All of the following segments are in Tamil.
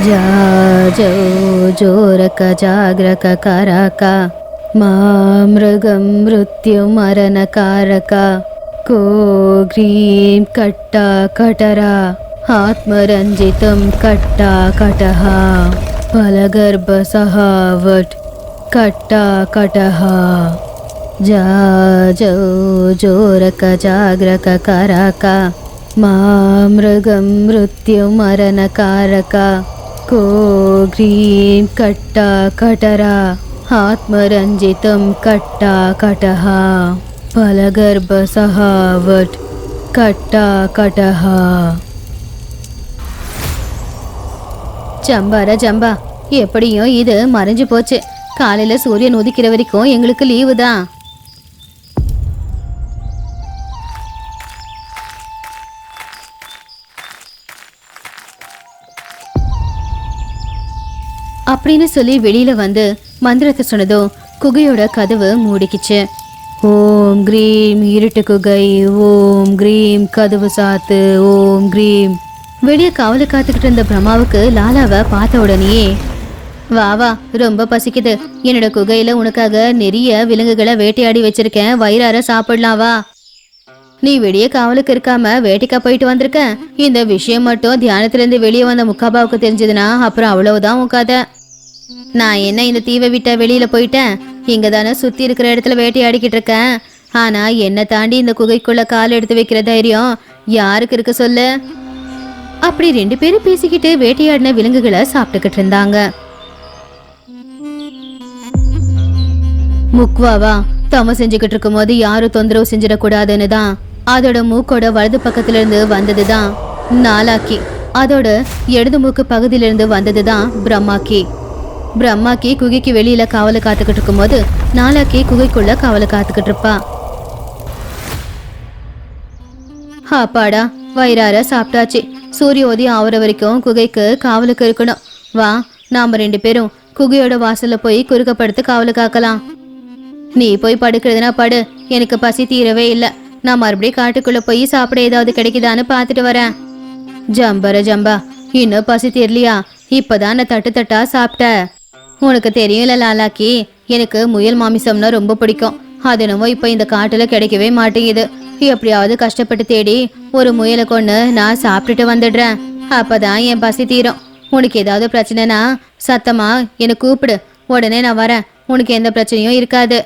जाजो जोरक जाग्रक करक मामृगं मृत्युमरणकारक को ग्रीं कट्टा कटरा आत्मरञ्जितं कट्टा कटः फलगर्भसहावट् कट्टा कटः जाजो जोरक जाग्रक करक मामृगं मृत्युमरणकारक को ग्रीं कट्टा कटरा आत्मरञ्जितं कट्टा कटः फलगर्भसहावट् कट्टा कटः. ஜம்பாரா ஜம்பா, எப்படியும் இது மறைஞ்சு போச்சு. காலையில சூரியன் உதிக்கிற வரைக்கும் எங்களுக்கு லீவு தான். அப்படின்னு சொல்லி வெளியில வந்து மந்திரத்தை சொன்னதோ குகையோட கதவு மூடிக்கிச்சு. ஓம் கிரீம் இருட்டு குகை, ஓம் கிரீம் கதவு சாத்து, ஓம் கிரீம். வெளியே காவலை காத்துக்கிட்டு இருந்த பிரம்மாவுக்கு லாலாவை பார்த்த உடனேயே, வா வா, ரொம்ப பசிக்குது, என்னோட குகையில உனக்காக நிறைய விலங்குகளை வேட்டையாடி வச்சிருக்கேன், வயிறார சாப்பிடலாம் வா. நீ வெளியே காவலுக்கு இருக்காம வேட்டைக்கா போயிட்டு வந்திருக்க. இந்த விஷயம் மட்டும் தியானத்திலிருந்து வெளியே வந்த முக்காபாவுக்கு தெரிஞ்சதுன்னா அப்புறம் அவ்வளவுதான் உன் கதை. நான் என்ன இந்த தீவை விட்ட வெளியில போயிட்டேன், இங்க தானே சுத்தி இருக்கிற இடத்துல வேட்டையாடிக்கிட்டு இருக்கேன். ஆனா என்னை தாண்டி இந்த குகைக்குள்ள கால் எடுத்து வைக்கிற தைரியம் யாருக்கு இருக்கு சொல்லு. அப்படி 2 பேரும் பேசிக்கிட்டு வேட்டையாடின விலங்குகளை சாப்பிட்டுக்கிட்டு இருந்தாங்க. முக்வாவா தம செஞ்சுக்கிட்டு இருக்கும் போது யாரும் தொந்தரவு செஞ்சிடக்கூடாதுன்னு தான் அதோட மூக்கோட வலது பக்கத்துல இருந்து வந்ததுதான் நாலாக்கி, அதோட இடது மூக்கு பகுதியில இருந்து வந்ததுதான் பிரம்மாக்கி. பிரம்மாக்கி குகைக்கு வெளியில காவலை காத்துக்கிட்டு இருக்கும் போது நாலாக்கி குகைக்குள்ள காவலை காத்துக்கிட்டு இருப்பா. அப்பாடா, வயிறார சாப்பிட்டாச்சு. சூரிய உதயம் ஆவற வரைக்கும் குகைக்கு காவலுக்கு இருக்கணும். வா, நாம 2 பேரும் குகையோட வாசல்ல போய் குறுக்கப்படுத்து காவலு காக்கலாம். நீ போய் படுக்கிறதுனா படு, எனக்கு பசி தீரவே இல்லை. நான் மறுபடியும் காட்டுக்குள்ள போய் சாப்பிட ஏதாவது கிடைக்குதான்னு பார்த்துட்டு வரேன். ஜம்பர ஜம்பா, இன்னும் பசி தீரலையா? இப்பதான் நான் தட்டு தட்டா சாப்பிட்ட. உனக்கு தெரியும்ல லாலாக்கி, எனக்கு முயல் மாமிசம்னா ரொம்ப பிடிக்கும். அது என்னமோ இப்ப இந்த காட்டுல கிடைக்கவே மாட்டேங்குது. எப்படியாவது கஷ்டப்பட்டு தேடி ஒரு முயலை கொண்டு நான் சாப்பிட்டுட்டு வந்துடுறேன். அப்பதான் என் பசி தீரும். உனக்கு ஏதாவது பிரச்சனைனா சத்தமா எனக்கு கூப்பிடு, உடனே நான் வரேன். உனக்கு எந்த பிரச்சனையும் இருக்காது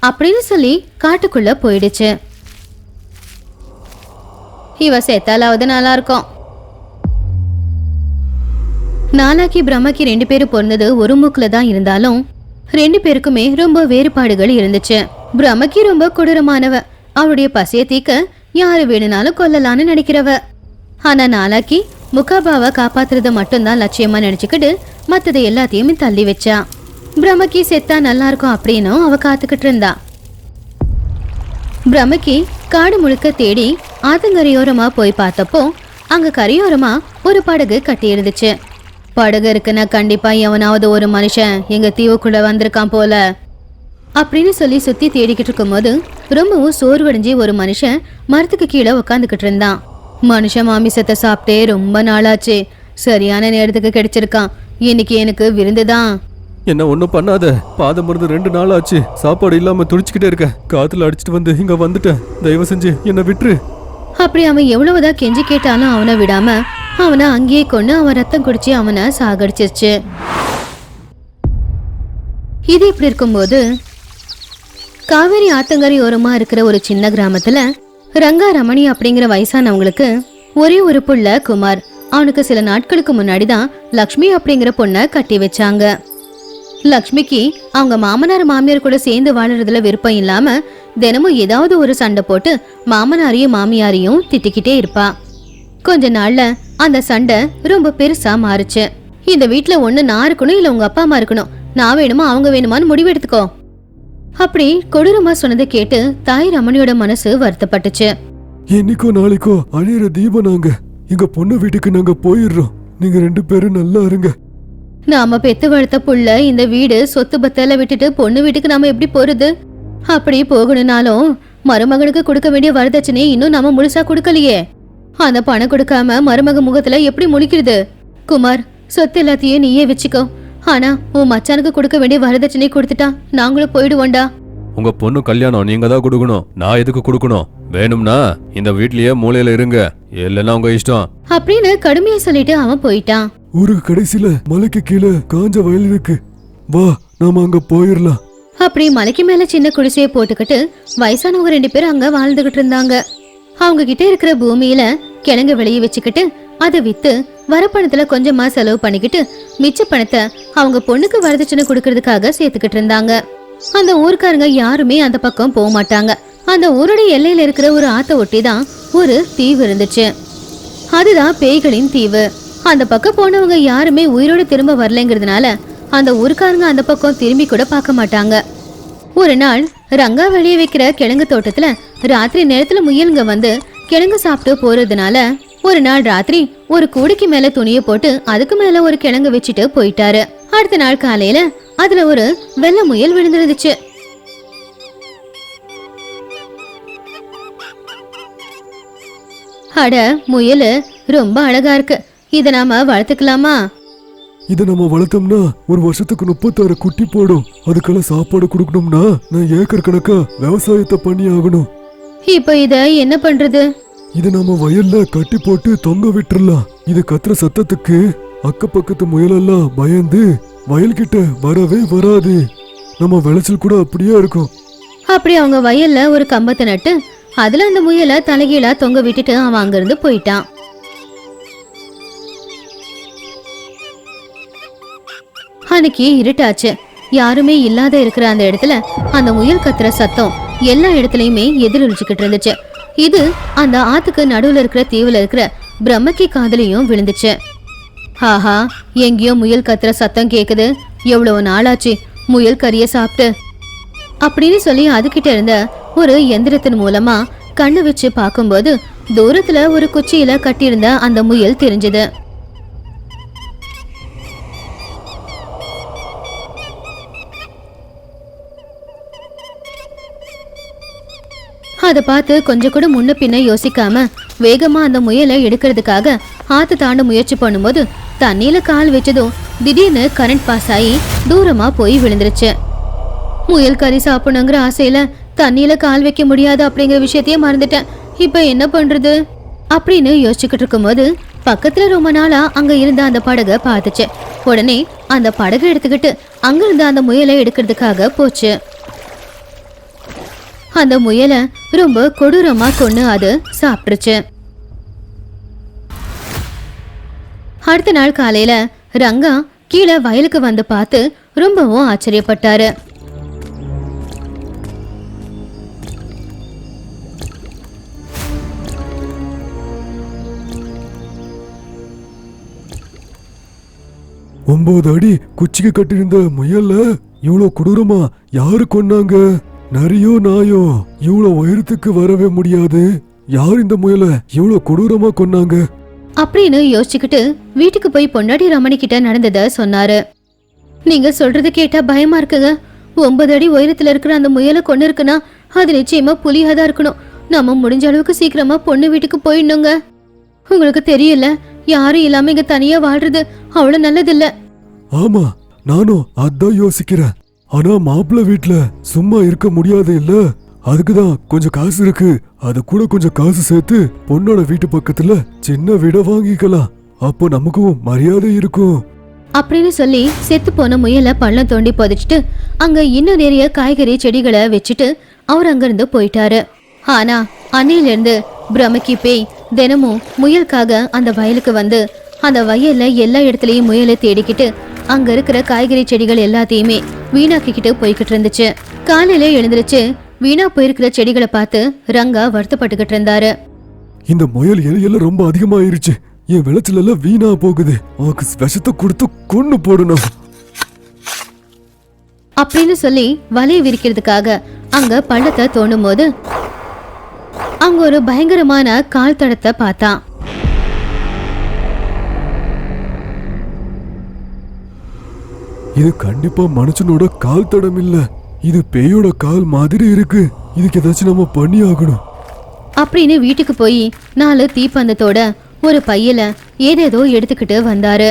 அப்படின்னு சொல்லி காட்டுக்குள்ள போயிடுச்சு. இவ செத்தாலாவது நல்லா இருக்கும். நாலாக்கி பிரம்மாக்கி 2 பேரும் பிறந்தது ஒரு மூக்குல தான் இருந்தாலும் 2 பேருக்குமே ரொம்ப வேறுபாடுகள் இருந்துச்சு. பிரம்மாக்கி ரொம்ப கொடூரமானவ, அவளுடைய பசிய தீக்க யாரு வேணும்னாலும் கொல்லலான்னு நினைக்கிறவ. ஆனா நாலாக்கி முகாபாவை காப்பாத்துறத மட்டும்தான் லட்சியமா நினைச்சுக்கிட்டு மத்ததை எல்லாத்தையுமே தள்ளி வச்சா. பிரம்மக்கி செத்தா நல்லா இருக்கும் அப்படின்னும் அவ காத்துக்கிட்டு இருந்தா. பிரம்மக்கி காடு முழுக்க தேடி ஆத்தங்கரையோரமா போய் பார்த்தப்போ அங்க கரையோரமா ஒரு படகு கட்டி இருந்துச்சு. படகு இருக்குன்னா கண்டிப்பா எவனாவது ஒரு மனுஷன் எங்க தீவுக்குள்ள வந்திருக்கான் போல அப்படின்னு சொல்லி சுத்தி தேடிக்கிட்டு இருக்கும் போது ரொம்பவும் சோர்வடைஞ்சி ஒரு மனுஷன் மரத்துக்கு கீழே உக்காந்துக்கிட்டு இருந்தான். மனுஷன் மாமிசத்தை சாப்பிட்டே ரொம்ப நாளாச்சு, சரியான நேரத்துக்கு கிடைச்சிருக்கான். இன்னைக்கு எனக்கு விருந்துதான். என்ன ஒன்றும் பண்ணாத, பாதம் மருந்து 2 நாள் ஆச்சு, சாப்பாடு இல்லாம துடிச்சுக்கிட்டே இருக்க. காத்துல அடிச்சுட்டு வந்து இங்க வந்துட்டேன், தயவு செஞ்சு என்ன விட்டுரு. அப்படி அவன் எவ்வளவுதான் கெஞ்சி கேட்டாலும் அவனை விடாம அவனை அங்கேயே கொண்டு அவன் ரத்தம் குடிச்சு அவனை சாகடிச்சிருச்சு. இது இப்படி இருக்கும்போது காவேரி ஆத்தங்கரை ஓரமா இருக்கிற ஒரு சின்ன கிராமத்துல ரங்கா ரமணி அப்படிங்கிற வயசானவங்களுக்கு ஒரே ஒரு புள்ள குமார். அவனுக்கு சில நாட்களுக்கு முன்னாடிதான் லக்ஷ்மி அப்படிங்கிற பொண்ணை கட்டி வச்சாங்க. லக்ஷ்மிக்கு அவங்க மாமனார் மாமியார் கூட சேர்ந்து வாழறதுல விருப்பம் இல்லாம தினமும் ஏதாவது ஒரு சண்டை போட்டு மாமனாரையும் மாமியாரையும் திட்டிக்கிட்டே இருப்பா. கொஞ்ச நாள்ல அந்த சண்டை ரொம்ப பெருசா மாறுச்சு. இந்த வீட்டுல ஒண்ணு நான் இருக்கணும், இல்ல உங்க அப்பா அம்மா இருக்கணும், நான் வேணுமா அவங்க வேணுமான்னு முடிவெடுத்துக்கோ அப்படி கொடூரமா சொன்னதை கேட்டு தாய் ரமணியோட மனசு வருத்தப்பட்டுச்சு. என்னைக்கோ நாளைக்கோ அழியிற தீபம் நாங்க எங்க பொண்ணு வீட்டுக்கு நாங்க போயிடுறோம், நீங்க 2 பேரும் நல்லா இருங்க. நாம பெத்து வளர்த்த புள்ள இந்த வீடு சொத்து பத்தல விட்டுட்டு பொண்ணு வீட்டுக்கு நாம எப்படி போறது? அப்படி போகணும்னாலும் மருமகனுக்கு கொடுக்க வேண்டிய வரதட்சணையை இன்னும் நாம முழுசா கொடுக்கலையே. அந்த பணம் கொடுக்காம மருமக முகத்துல எப்படி முழிக்கிறது? குமார், சொத்து எல்லாத்தையும் நீயே வச்சுக்கோ. ஆனா உன் மச்சானுக்கு கொடுக்க வேண்டிய வரதட்சணை கொடுத்துட்டா நாங்களும் போயிடுவோண்டா. உங்க பொண்ணு கல்யாணம் நீங்க தான் கொடுக்கணும், நான் எதுக்கு கொடுக்கணும்? வேணும்னா இந்த வீட்லயே மூலையில இருங்க, இல்லைன்னா உங்க இஷ்டம் அப்படின்னு கடுமையா சொல்லிட்டு அவன் போயிட்டான். ஊருக்கு கடைசியில மலைக்கு கீழே காஞ்ச வயல் இருக்கு, வா நாம அங்க போயிடலாம். அப்படி மலைக்கு மேல சின்ன குடிசையை போட்டுக்கிட்டு வயசானவங்க 2 பேரும் அங்க வாழ்ந்துகிட்டு இருந்தாங்க. அவங்க கிட்ட இருக்கிற பூமியில கிழங்கு விளைய வச்சுக்கிட்டு அதை வித்து வரப்பணத்துல கொஞ்சமா செலவு பண்ணிக்கிட்டு மிச்ச பணத்தை அவங்க பொண்ணுக்கு வரதட்சணை கொடுக்கறதுக்காக சேர்த்துக்கிட்டு இருந்தாங்க. அந்த ஊர்க்காரங்க யாருமே அந்த பக்கம் போக மாட்டாங்க. அந்த ஊரோட எல்லையில இருக்கிற ஒரு ஆத்த ஒட்டி தான் ஒரு தீவு இருந்துச்சு. அதுதான் பேய்களின் தீவு. அந்த பக்கம் போனவங்க யாருமே உயிரோட திரும்ப வரலைங்கிறதுனால அந்த ஊர்க்காரங்க அந்த பக்கம் திரும்பி கூட பார்க்க மாட்டாங்க. ஒரு நாள் ரங்கா வெளியே வைக்கிற கிழங்கு தோட்டத்துல ராத்திரி நேரத்துல முயலுங்க வந்து கிழங்கு சாப்பிட்டு போறதுனால ஒரு நாள் ராத்திரி ஒரு கூடைக்கு மேல துணியை போட்டு அதுக்கு மேல ஒரு கிழங்கு வச்சுட்டு போயிட்டாரு. அடுத்த நாள் காலையில அதுல ஒரு வெள்ளை முயல் விழுந்துருந்துச்சு. அட, முயல் ரொம்ப அழகா இருக்கு, இத நாம வளர்த்துக்கலாமா? இத நம்ம வளர்த்தோம்னா ஒரு வருஷத்துக்கு 36 குட்டி போடும். அதுக்கெல்லாம் சாப்பாடு கொடுக்கணும்னா நான் ஏக்கர் கணக்கா விவசாயத்தை பண்ணி ஆகணும். இப்ப இத என்ன பண்றது? இத நம்ம வயல்ல கட்டி போட்டு தொங்க விட்டுறலாம். இது கத்துற சத்தத்துக்கு அக்க பக்கத்து முயலெல்லாம் பயந்து வயல்கிட்ட வரவே வராது. நம்ம விளைச்சல் கூட அப்படியே இருக்கும். அப்படி அவங்க வயல்ல ஒரு கம்பத்தை நட்டு அதுல அந்த முயலை தலைகீழா தொங்க விட்டுட்டு அவன் அங்கிருந்து போயிட்டான். அன்னைக்கு இருட்டாச்சு. யாருமே இல்லாத இருக்கிற அந்த இடத்துல அந்த முயல் கத்துற சத்தம் எல்லா இடத்துலயுமே எதிரொலிச்சுக்கிட்டு இருந்துச்சு. இது அந்த ஆத்துக்கு நடுவுல இருக்கிற தீவுல இருக்கிற பிரம்மக்கி காதலையும் விழுந்துச்சு. ஆஹா, எங்கேயோ முயல் கத்துற சத்தம் கேக்குது, எவ்வளவு நாளாச்சு முயல் கறிய சாப்பிட்டு அப்படின்னு சொல்லி அதுகிட்ட இருந்த ஒரு எந்திரத்தின் மூலமா கண்ணு வச்சு பார்க்கும்போது தூரத்துல ஒரு குச்சியில கட்டியிருந்த அந்த முயல் தெரிஞ்சது. அதை பார்த்து கொஞ்சம் கூட முன்ன பின்ன யோசிக்காம வேகமா அந்த முயலை எடுக்கிறதுக்காக ஆத்து தாண்ட முயற்சி பண்ணும்போது தண்ணியில கால் வச்சதும் திடீர்னு கரண்ட் பாஸ் ஆகி தூரமா போய் விழுந்துருச்சு. முயல் கறி சாப்பிடணுங்கிற ஆசையில தண்ணியில கால் வைக்க முடியாது அப்படிங்கிற விஷயத்தையே மறந்துட்டேன். இப்ப என்ன பண்றது அப்படின்னு யோசிச்சுக்கிட்டு இருக்கும்போது பக்கத்துல ரொம்ப நாளா அங்க இருந்த அந்த படகை பார்த்துச்சு. உடனே அந்த படகை எடுத்துக்கிட்டு அங்க இருந்த அந்த முயலை எடுக்கிறதுக்காக போச்சு. அந்த முயலை ரொம்ப கொடூரமா கொன்னு அது சாப்பிட்டுருச்சு. அடுத்த நாள் காலையில ரங்கா கீழே வயலுக்கு வந்து பார்த்து ரொம்பவும் ஆச்சரியப்பட்டாரு. ஒன்பது அடி குச்சிக்கு கட்டிருந்த முயல்ல இவ்வளவு கொடூரமா யாரு கொன்னாங்க? நரியோ நாயோ இவ்வளவு உயரத்துக்கு வரவே முடியாது. யார் இந்த முயலை இவ்வளவு கொடூரமா கொன்னாங்க அப்படின்னு யோசிச்சுக்கிட்டு வீட்டுக்கு போய் பொண்டாடி ரமணி கிட்ட நடந்தத சொன்னாரு. நீங்க சொல்றது கேட்டா பயமா இருக்குங்க. 9 அடி உயரத்துல இருக்கிற அந்த முயலை கொண்டு இருக்குன்னா அது நிச்சயமா புலியாதான் இருக்கணும். நம்ம முடிஞ்ச அளவுக்கு சீக்கிரமா பொண்ணு வீட்டுக்கு போயிடணுங்க. உங்களுக்கு தெரியல, யாரும் இல்லாம இங்க தனியா வாழ்றது அவ்வளவு நல்லதில்ல. ஆமா, நானும் அதான் யோசிக்கிறேன். ஆனா மாப்பிள்ள வீட்டுல சும்மா இருக்க முடியாது இல்ல, அதுக்குதான் கொஞ்சம் காசு இருக்கு. அது கூட கொஞ்சம் காசு சேர்த்து பொண்ணோட வீட்டு பக்கத்துல சின்ன வீட வாங்கிக்கலாம். அப்போ நமக்கும் மரியாதை இருக்கும் அப்படின்னு சொல்லி செத்து போன முயலை பள்ளம் தோண்டி புதைச்சிட்டு அங்க இன்னும் நிறைய காய்கறி செடிகளை வச்சுட்டு அவர் அங்கிருந்து போயிட்டாரு. ஆனா அன்னையில இருந்து பிரம்மக்கி பேய் தினமும் முயலுக்காக அந்த வயலுக்கு வந்து அந்த வயல்ல எல்லா இடத்துலயும் முயலை தேடிக்கிட்டு அங்க இருக்கிற காய்கறி செடிகள் எல்லாத்தையுமே வீணாக்கிக்கிட்டு போய்கிட்டு இருந்துச்சு. காலையில எழுந்திருச்சு வீணா போயிருக்கிற செடிகளை பார்த்து ரங்கா வருத்தப்பட்டுக்கிட்டு இருந்தாரு. இந்த முயல் எல்லாம் ரொம்ப அதிகமாயிருச்சு, என் விளைச்சல் எல்லாம் வீணா போகுது. அவனுக்கு விஷத்தை கொடுத்து கொன்னு போடணும் அப்படின்னு சொல்லி வலையை விரிக்கிறதுக்காக அங்க பள்ளத்தை தோண்டும் போது அங்க ஒரு பயங்கரமான கால் தடத்தை பார்த்தான். இது கண்டிப்பா மனுஷனோட கால் தடம் இல்ல, இது பேயோட கால் மாதிரி இருக்கு. இதுக்கு ஏதாச்சும் நம்ம பண்ணி ஆகணும் அப்படின்னு வீட்டுக்கு போய் 4 தீப்பந்தத்தோட ஒரு பையில ஏதேதோ எடுத்துக்கிட்டு வந்தாரு.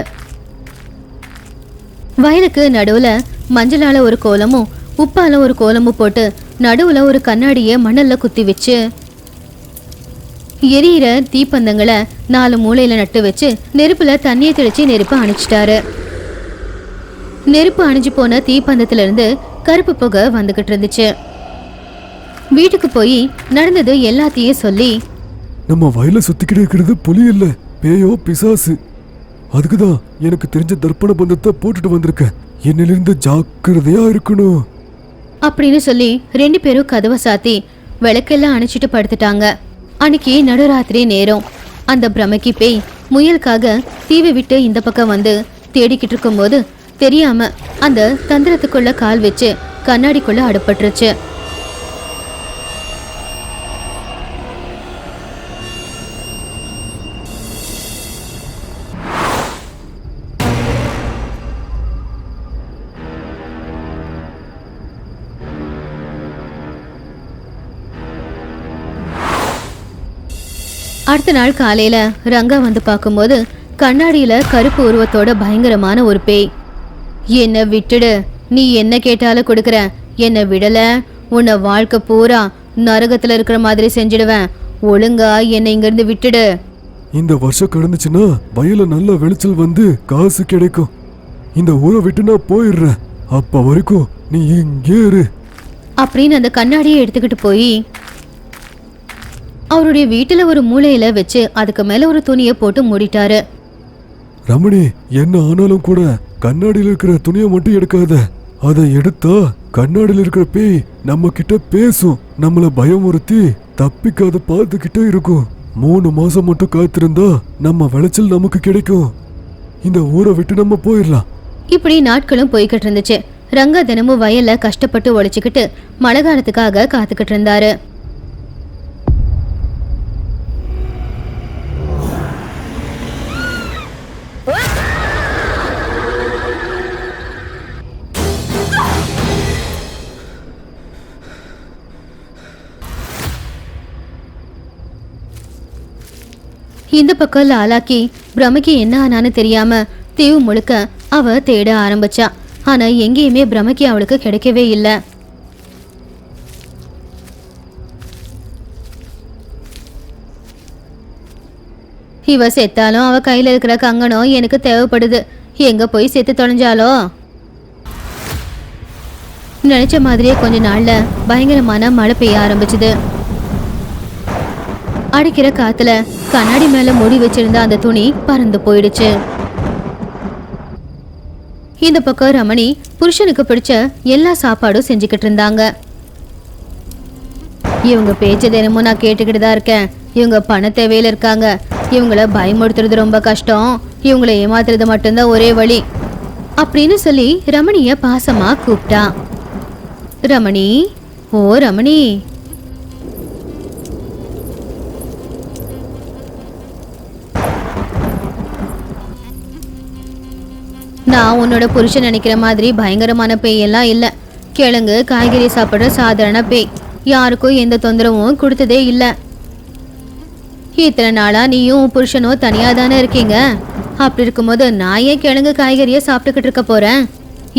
வயலுக்கு நடுவுல மஞ்சளால ஒரு கோலமும் உப்பால ஒரு கோலமும் போட்டு நடுவுல ஒரு கண்ணாடிய மணல்ல குத்தி வச்சு எரியிற தீப்பந்தங்களை 4 மூலையில நட்டு வச்சு நெருப்புல தண்ணியை தெளிச்சு நெருப்பு அணைச்சிட்டாரு. நெருப்பு அணைஞ்சு போன தீப்பந்தத்துல இருந்து கருப்பு புகை வந்துகிட்டு இருந்துச்சு. வீட்டுக்கு போய் நடந்தது எல்லாத்தையும் சொல்லி, நம்ம வயல சுத்திக்கிட்டு இருக்கிறது புலி இல்ல, பேயோ பிசாசு. அதுக்குதான் எனக்கு தெரிஞ்ச தர்ப்பண பந்தத்தை போட்டுட்டு வந்திருக்கேன். என்னிலிருந்து ஜாக்கிரதையா இருக்கணும் அப்படின்னு சொல்லி 2 பேரும் கதவை சாத்தி விளக்கெல்லாம் அணைச்சிட்டு படுத்துட்டாங்க. அன்னைக்கு நடுராத்திரி நேரம் அந்த பிரமக்கி பேய் முயலுக்காக தீவை விட்டு இந்த பக்கம் வந்து தேடிக்கிட்டு இருக்கும் போது தெரியாம அந்த தந்திரத்துக்குள்ள கால் வச்சு கண்ணாடிக்குள்ள அடுப்பட்டுருச்சு. அடுத்த நாள் காலையில ரங்கா வந்து பார்க்கும்போது கண்ணாடியில கருப்பு உருவத்தோட பயங்கரமான ஒரு பேய். என்ன விட்டுடு, நீ என்ன கேட்டாலும் கொடுக்கற, என்ன விடல உன்னை வாழ்க்கை பூரா நரகத்துல இருக்கிற மாதிரி செஞ்சிடுவேன், ஒழுங்கா என்னை இங்கிருந்து விட்டுடு. இந்த வருஷம் கடந்துச்சுன்னா வயல நல்ல வெளிச்சல் வந்து காசு கிடைக்கும். இந்த ஊரை விட்டு நான் போயிடுறேன், அப்ப வரைக்கும் நீ இங்கே இரு அப்படின்னு அந்த கண்ணாடியை எடுத்துக்கிட்டு போய் அவருடைய வீட்டுல ஒரு மூலையில வச்சு அதுக்கு மேல ஒரு துணியை போட்டு மூடிட்டாரு. ரமணி, என்ன ஆனாலும் கூட கண்ணாடியில் இருக்கிற துணியை மட்டும் எடுக்காத. அதை எடுத்தா கண்ணாடியில் இருக்கிற பேய் நம்ம கிட்ட பேசும், நம்மள பயமுறுத்தி தப்பிக்காத பார்த்துக்கிட்டே இருக்கும். 3 மாசம் மட்டும் காத்திருந்தா நம்ம விளைச்சல் நமக்கு கிடைக்கும். இந்த ஊரை விட்டு நம்ம போயிடலாம். இப்படி நாட்களும் போய்கிட்டு இருந்துச்சு. ரங்கா தினமும் வயல்ல கஷ்டப்பட்டு உழைச்சுக்கிட்டு மழை காலத்துக்காக காத்துக்கிட்டு இருந்தாரு. இந்த பக்கம் லாலாக்கி பிரமக்கி என்ன ஆனான்னு தெரியாம தீவு முழுக்க அவ தேட ஆரம்பிச்சா. ஆனா எங்கேயுமே பிரமக்கி அவளுக்கு கிடைக்கவே இல்லை. இவ செத்தாலும் அவ கையில இருக்கிற கங்கணம் எனக்கு தேவைப்படுது, எங்க போய் செத்து தொலைஞ்சாலோ. நினைச்ச மாதிரியே கொஞ்ச நாள்ல பயங்கரமான மழை பெய்ய ஆரம்பிச்சுது. அடிக்கிற காத்துல கண்ணாடி மேல மூடி வச்சிருந்த அந்த துணி பறந்து போயிடுச்சு. இந்த பக்கம் ரமணி புருஷனுக்கு பிடிச்ச எல்லா சாப்பாடும் செஞ்சுக்கிட்டு இருந்தாங்க. இவங்க பேச்ச தினமும் நான் கேட்டுக்கிட்டு தான் இருக்கேன். இவங்க பண தேவையில இருக்காங்க, இவங்கள பயமுறுத்துறது ரொம்ப கஷ்டம், இவங்களை ஏமாத்துறது மட்டும்தான் ஒரே வழி அப்படின்னு சொல்லி ரமணிய பாசமா கூப்பிட்டா. ரமணி, ஓ ரமணி, நான் உன்னோட புருஷன் நினைக்கிற மாதிரி பயங்கரமான பேயெல்லாம் இல்லை. கிழங்கு காய்கறி சாப்பிட்ற சாதாரண பேய், யாருக்கும் எந்த தொந்தரவும் கொடுத்ததே இல்லை. இத்தனை நாளா நீயும் புருஷனும் தனியா தானே இருக்கீங்க. அப்படி இருக்கும்போது நான் ஏன் கிழங்கு காய்கறியை சாப்பிட்டுக்கிட்டு இருக்க போறேன்?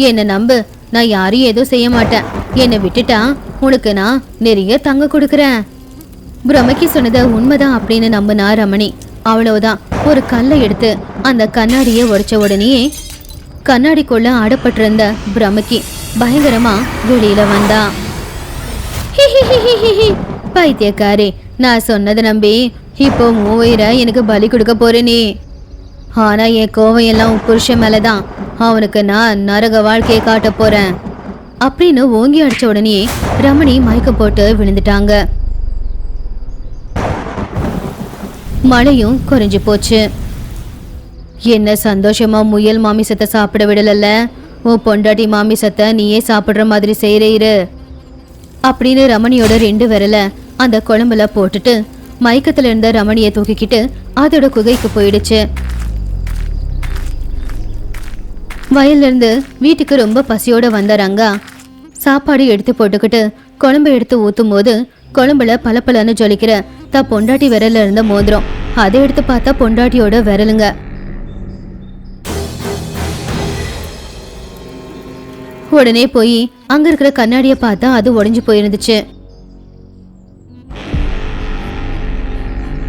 என்னை நம்பு, நான் யாரையும் எதுவும் செய்ய மாட்டேன். என்னை விட்டுட்டா உனக்கு நான் நிறைய தங்க கொடுக்குறேன். பிரமக்கி சொன்னதை உண்மைதான் அப்படின்னு நம்பினா ரமணி. அவ்வளவுதான், ஒரு கல்லை எடுத்து அந்த கண்ணாடியை உடைச்ச உடனே கண்ணாடிக்குள்ள அடப்பட்டிருந்த பிரமக்கி பயங்கரமா வெளியில வந்தா. பைத்தியக்காரி, நான் சொன்னதை நம்பி இப்போ 3000 எனக்கு பலி கொடுக்க போறேனே. ஆனா என் கோவம் எல்லாம் உன் புருஷன் மேலதான், அவனுக்கு நான் நரக வாழ்க்கையை காட்ட போறேன் அப்படின்னு ஓங்கி அடிச்ச உடனே ரமணி மயக்கம் போட்டு விழுந்துட்டாங்க. மழையும் குறைஞ்சு போச்சு. என்ன சந்தோஷமா முயல் மாமிசத்தை சாப்பிட விடல, உன் பொண்டாட்டி மாமிசத்தை நீயே சாப்பிடுற மாதிரி செய்யற அப்படின்னு ரமணியோட 2 விரல அந்த குழம்புல போட்டுட்டு மயக்கத்துல இருந்த ரமணியை தூக்கிக்கிட்டு அதோட குகைக்கு போயிடுச்சு. வயல்ல இருந்து வீட்டுக்கு ரொம்ப பசியோட வந்த ரங்கா சாப்பாடு எடுத்து போட்டுக்கிட்டு குழம்பு எடுத்து ஊத்தும் போது குழம்புல பலப்பலன்னு ஜொலிக்கிற பொண்டாட்டி விரல்ல இருந்த மோதிரம், அதை எடுத்து பார்த்தா பொண்டாட்டியோட விரலுங்க. உடனே போய் அங்க இருக்கிற கண்ணாடிய பார்த்தா அது உடைஞ்சு போயிருந்துச்சு.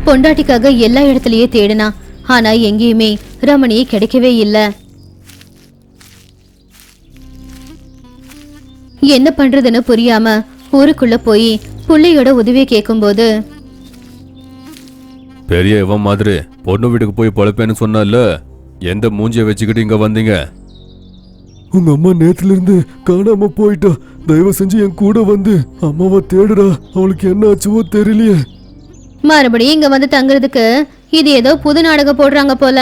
பொண்டாட்டிக்காக எல்லா இடத்துலயே தேடினா, ஆனா எங்கேயுமே ரமணி கிடைக்கவே இல்ல. என்ன பண்றதுன்னு புரியாம ஊருக்குள்ள போய் புள்ளையோட உதவியை கேட்கும்போது, பெரிய இவன் மாதிரி பொண்ணு வீட்டுக்கு போய் பொழைப்பேன்னு சொன்னால, எந்த மூஞ்சிய வச்சுக்கிட்டு இங்க வந்தீங்க? உங்க அம்மா நேத்துல இருந்து காணாம போயிட்டா. தயவு செஞ்சு என் கூட வந்து அம்மாவை தேடுடா. அவளுக்கு என்ன ஆச்சுவோ தெரியலையே. மறுபடியும் இங்க வந்து தங்குறதுக்கு இது ஏதோ புது நாடகம் போடுறாங்க போல.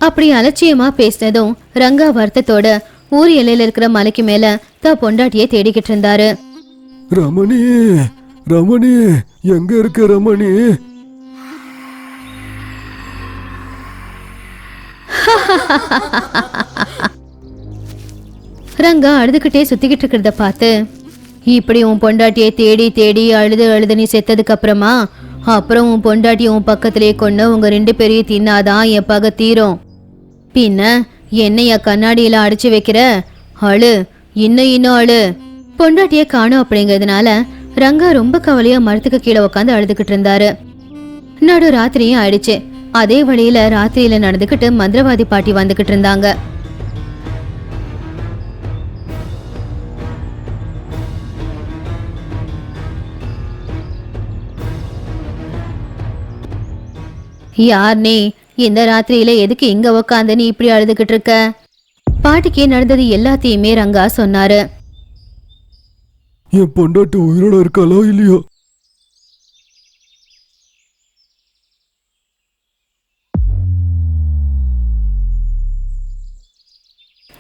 அப்படி அலட்சியமா பேசினதும் ரங்கா வருத்தத்தோட ஊர் எல்லையில இருக்கிற மலைக்கு மேல தான் பொண்டாட்டியை தேடிக்கிட்டு இருந்தாரு. ரமணி, ரமணி, எங்க இருக்க ரமணி? ரங்கா அழுதுகிட்டே சுத்திக்கிட்டு இருக்கிறத பார்த்து, இப்படி உன் பொண்டாட்டியை தேடி தேடி அழுது அழுது நீ செத்ததுக்கு அப்புறமா அப்புறம் உன் பொண்டாட்டியை உன் பக்கத்திலே கொண்டு உங்க 2 பேரையும் தின்னாதான் என் பகை தீரும். பின்ன என்னையா கண்ணாடியில அடிச்சு வைக்கிற? அழு, இன்னும் அழு. பொண்டாட்டிய காணும் அப்படிங்கிறதுனால ரங்கா ரொம்ப கவலையா மரத்துக்கு கீழே உட்காந்து அழுதுகிட்டு இருந்தாரு. நடு ராத்திரியும் ஆயிடுச்சு. அதே வழியில ராத்திரியில நடந்துகிட்டு மந்திரவாதி பாட்டி வந்துகிட்டு இருந்தாங்க. யார் நீ? இந்த ராத்திரியில எதுக்கு இங்க உக்காந்து நீ இப்படி அழுதுகிட்டு இருக்க? பாட்டிக்கு நடந்தது எல்லாத்தையுமே ரங்கா சொன்னாரு. என் பொண்டாட்டி உயிரோட இருக்காளோ இல்லையோ?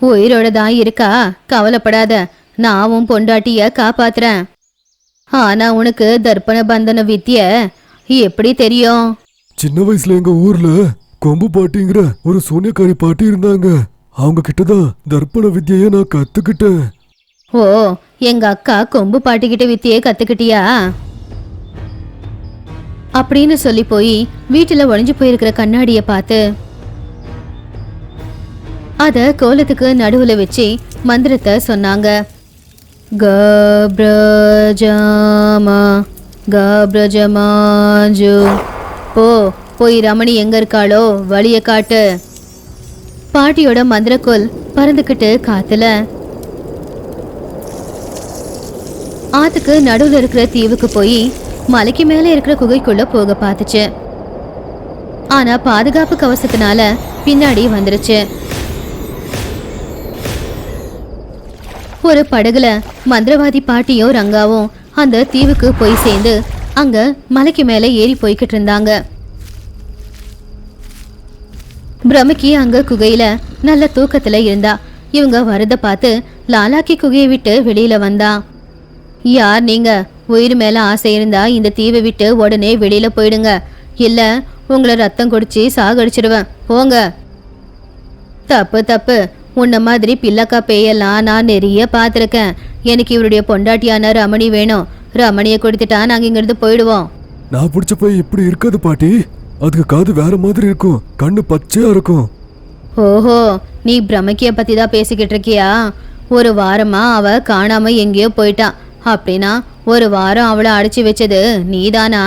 உயிரோட தான் இருக்கா, கவலைப்படாத. நான் உன் பொண்டாட்டிய காப்பாத்துறேன். ஆனா உனக்கு தர்ப்பண பந்தன வித்திய எப்படி தெரியும்? சின்ன வயசுல எங்க ஊர்ல கொம்பு பாட்டிங்கிற ஒரு சூனியக்காரி பாட்டி இருந்தாங்க. அவங்க கிட்டதான் தர்ப்பண வித்தியை நான் கத்துக்கிட்டேன். ஓ, எங்க அக்கா கொம்பு பாட்டிக்கிட்ட வித்தியே கத்துக்கிட்டியா? அப்படின்னு சொல்லி போய் வீட்டுல ஒளிஞ்சு போயிருக்கிற கண்ணாடிய பார்த்து அத கோலத்துக்கு நடுவுல வச்சு மந்திரத்தை சொன்னாங்க. கப்ரஜமா கப்ரஜமாஜு, போய் ரமணி எங்க இருக்காளோ வழிய காட்டு. பாட்டியோட மந்திரக்கோல் பறந்துகிட்டு காத்துல ஆத்துக்கு நடுவுல இருக்கிற தீவுக்கு போய் மலைக்கு மேல இருக்கிற குகைக்குள்ள போக பார்த்துச்சு. ஆனா பாதுகாப்பு கவசத்தினால பின்னாடி வந்துருச்சு. ஒரு படகுல மந்திரவாதி பாட்டியும் ரங்காவும் அந்த தீவுக்கு போய் சேர்ந்து அங்க மலைக்கு மேல ஏறி போய்கிட்டு இருந்தாங்க. பிரமிக்கி அங்க குகையில நல்ல தூக்கத்துல இருந்தா. இவங்க வரத பார்த்து லாலாக்கி குகையை விட்டு வெளியில வந்தா. யார் நீங்க? உயிர் மேல ஆசை இருந்தா இந்த தீவை விட்டு உடனே வெளியில போயிடுங்க, இல்ல உங்களை ரத்தம் குடிச்சு சாகடிச்சிடுவேன், போங்க. தப்பு தப்பு, உன்ன மாதிரி பில்லக்கா பேயெல்லாம் நான் நிறைய பார்த்துருக்கேன். எனக்கு இவருடைய பொண்டாட்டியான ரமணி வேணும். ரமணியை கொடுத்துட்டா நாங்க இங்கிருந்து போயிடுவோம். நான் பிடிச்ச போய் இப்படி இருக்காது பாட்டி. அதுக்கு காது வேற மாதிரி இருக்கும், கண்ணு பச்சையா இருக்கும். ஓஹோ, நீ பிரமக்கிய பத்தி தான் பேசிக்கிட்டு இருக்கியா? ஒரு வாரமா அவ காணாம எங்கேயோ போயிட்டான். அப்படின்னா ஒரு வாரம் அவளை அடிச்சு வச்சது நீதானா?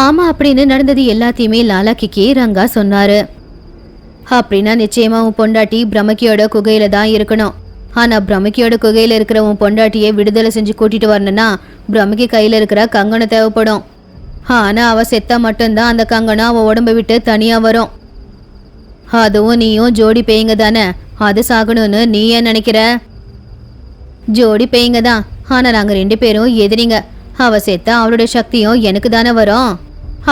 ஆமா, அப்படின்னு நடந்தது எல்லாத்தையுமே லாலாக்கிக்கு ரங்கா சொன்னாரு. அப்படின்னா நிச்சயமா உன் பொண்டாட்டி பிரமக்கியோட குகையில தான் இருக்கணும். ஆனா பிரமக்கியோட குகையில இருக்கிற உன் பொண்டாட்டியை விடுதலை செஞ்சு கூட்டிட்டு வரணும்னா பிரமக்கி கையில இருக்கிற கங்கணம் தேவைப்படும். ஆனா அவ செத்தா மட்டும்தான் அந்த கங்கணம் அவ உடம்ப விட்டு தனியா வரும். அதுவும் நீயும் ஜோடி பேய்ங்க தானே, அது சாகணும்னு நீ ஏன் நினைக்கிற? ஜோடி பேய்ங்க தான், ஆனா நாங்க 2 பேரும் எதிரிங்க. அவ செத்தா அவளுடைய சக்தியும் எனக்கு தானே வரும்.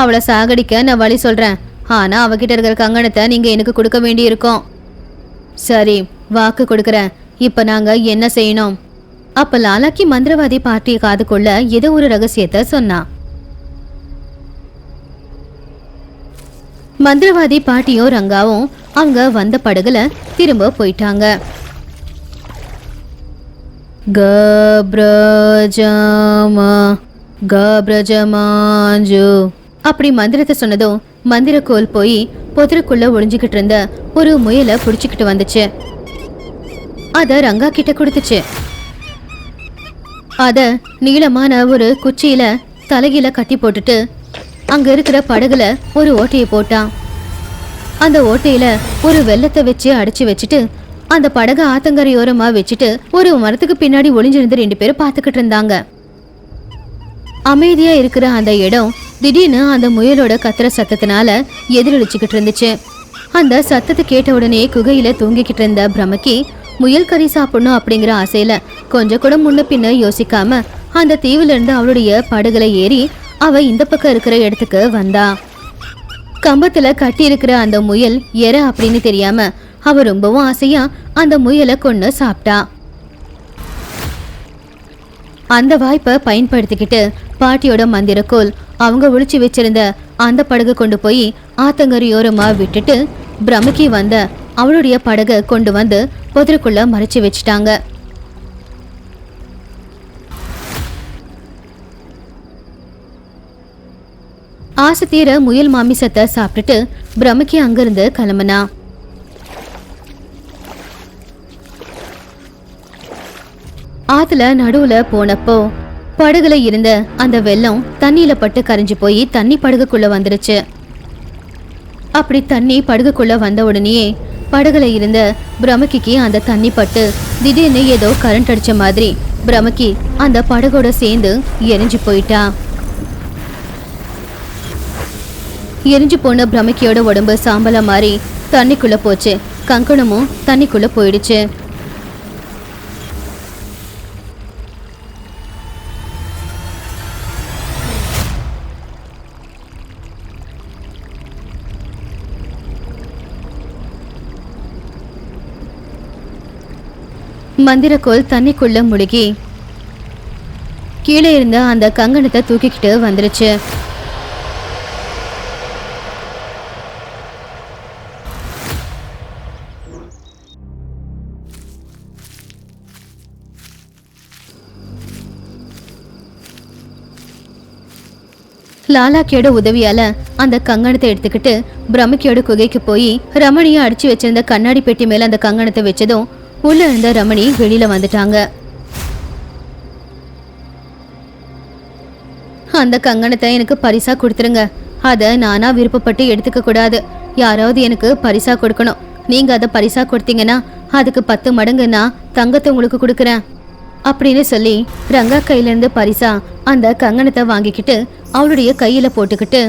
அவளை சாகடிக்க நான் வழி சொல்றேன். ஆனா அவகிட்ட இருக்கிற கங்கணத்தை நீங்க எனக்கு கொடுக்க வேண்டி இருக்கும். சரி, வாக்கு கொடுக்கறேன். இப்ப நாங்க என்ன செய்யணும்? அப்ப லாலாக்கி மந்திரவாதி பார்ட்டிய காதுக்குள்ள ஏதோ ஒரு ரகசியத்தை சொன்னா. மந்திரவாதி பாட்டியும் ரங்காவும் அவங்க வந்த படகுல திரும்ப போயிட்டாங்க. கப்ரஜமா கப்ரஜமாஞ்சு அப்படி மந்திரத்தை சொன்னதும் மந்திரக்கோல் போய் புதருக்குள்ள ஒளிஞ்சுக்கிட்டு இருந்த ஒரு முயலை பிடிச்சுக்கிட்டு வந்துச்சு. அத ரங்கா கிட்ட கொடுத்துச்சு. அத நீளமான ஒரு குச்சியில தலையில கட்டி போட்டுட்டு அங்க இருக்கிற படகுல ஒரு ஓட்டையை போட்டான். அந்த ஓட்டையில ஒரு வெள்ளத்தை வச்சு அடைச்சு வச்சுட்டு அந்த படகு ஆத்தங்கரையோரமா வச்சுட்டு ஒரு மரத்துக்கு பின்னாடி ஒளிஞ்சிருந்து 2 பேரும் பார்த்துக்கிட்டு இருந்தாங்க. அமைதியா இருக்கிற அந்த இடம் திடீர்னு அந்த முயலோட கத்துற சத்தத்தினால எதிரொலிச்சுக்கிட்டு இருந்துச்சு. அந்த சத்தத்தை கேட்ட உடனே குகையில தூங்கிக்கிட்டு இருந்த பிரமக்கி முயல் கறி சாப்பிடணும் அப்படிங்கிற ஆசையில கொஞ்சம் கூட முன்ன பின்ன யோசிக்காம அந்த தீவுல இருந்து அவளுடைய படகுல ஏறி அவ இந்த பக்கம் இருக்கிற இடத்துக்கு வந்தா. கம்பத்துல கட்டி இருக்கிற அந்த முயல் எற அப்படின்னு தெரியாம அவ ரொம்பவும் ஆசையா அந்த முயலை கொன்னு சாப்பிட்டா. அந்த வாய்ப்பை பயன்படுத்திக்கிட்டு பாட்டியோட மந்திரக்கோல் அவங்க ஒளிச்சு வச்சிருந்த அந்த படகு கொண்டு போய் ஆத்தங்கரையோரமா விட்டுட்டு பிரமக்கி வந்த அவளுடைய படகை கொண்டு வந்து புதருக்குள்ள மறைச்சு வச்சுட்டாங்க. ஆசை தீர முயல் மாமிசத்தை சாப்பிட்டுட்டு பிரமக்கி அங்கிருந்து கிளம்புனா. ஆத்துல நடுவுல போனப்போ படகுல இருந்த அந்த வெள்ளம் தண்ணியில பட்டு கரைஞ்சு போய் தண்ணி படகுக்குள்ள வந்துருச்சு. அப்படி தண்ணி படகுக்குள்ள வந்த உடனே படகுல இருந்த பிரமக்கிக்கு அந்த தண்ணி பட்டு திடீர்னு ஏதோ கரண்ட் அடிச்ச மாதிரி பிரமக்கி அந்த படகோட சேர்ந்து எரிஞ்சு போயிட்டா. எரிஞ்சு போன பிரமக்கியோட உடம்பு சாம்பலா மாறி தண்ணிக்குள்ள போச்சு. கங்கணமும் தண்ணிக்குள்ள போயிடுச்சு. மந்திரக்கோல் தண்ணிக்குள்ள முழுகி கீழே இருந்த அந்த கங்கணத்தை தூக்கிக்கிட்டு வந்துருச்சு. லாலாக்கியோட உதவியால அந்த கங்கணத்தை எடுத்துக்கிட்டு பிரமக்கியோட குகைக்கு போய் ரமணியை அடிச்சு வச்சிருந்த கண்ணாடி பெட்டி மேல அந்த கங்கணத்தை வச்சதும் உள்ள இருந்த ரமணி வெளியில வந்துட்டாங்க. அந்த கங்கணத்தை எனக்கு பரிசா கொடுத்துருங்க. அத நானா விருப்பப்பட்டு எடுத்துக்க கூடாது. யாராவது எனக்கு பரிசா கொடுக்கணும். நீங்க அதை பரிசா கொடுத்தீங்கன்னா அதுக்கு 10 மடங்கு நான் தங்கத்தை உங்களுக்கு கொடுக்குறேன் அப்படின்னு சொல்லி ரங்கா கையில இருந்து பரிசா அந்த கங்கணத்தை வாங்கிக்கிட்டு அவளுடைய கையில போட்டுக்கிட்டு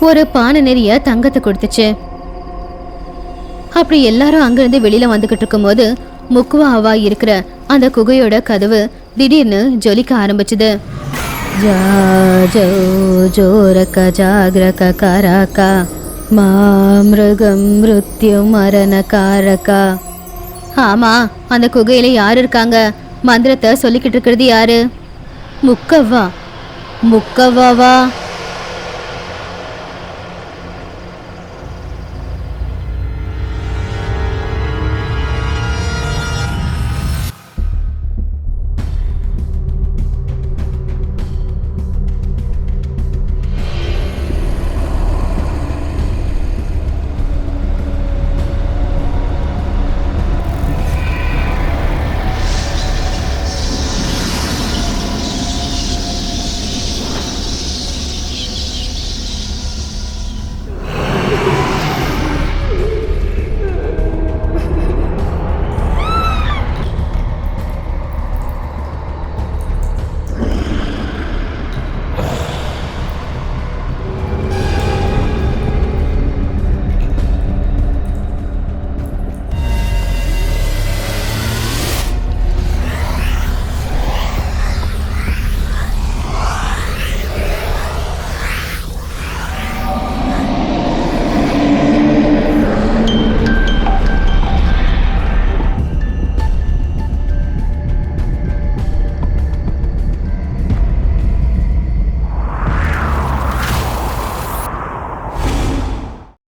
ஒரு பானை நிறைய தங்கத்தை கொடுத்துச்சு. அப்படி எல்லாரும் அங்கிருந்து வெளியில வந்துகிட்டு இருக்கும் போது முக்குவாவா இருக்கிற அந்த குகையோட கதவு திடீர்னு ஜொலிக்க ஆரம்பிச்சுது. ஜோரக்க ஜாகிரக காராக்கா மாமிருகம் மிருத்யு மரண காரக்கா. ஆமா, அந்த குகையில யாரு இருக்காங்க? மந்திரத்தை சொல்லிக்கிட்டு இருக்கிறது யாரு? முக்கவா. முக்கவாவா?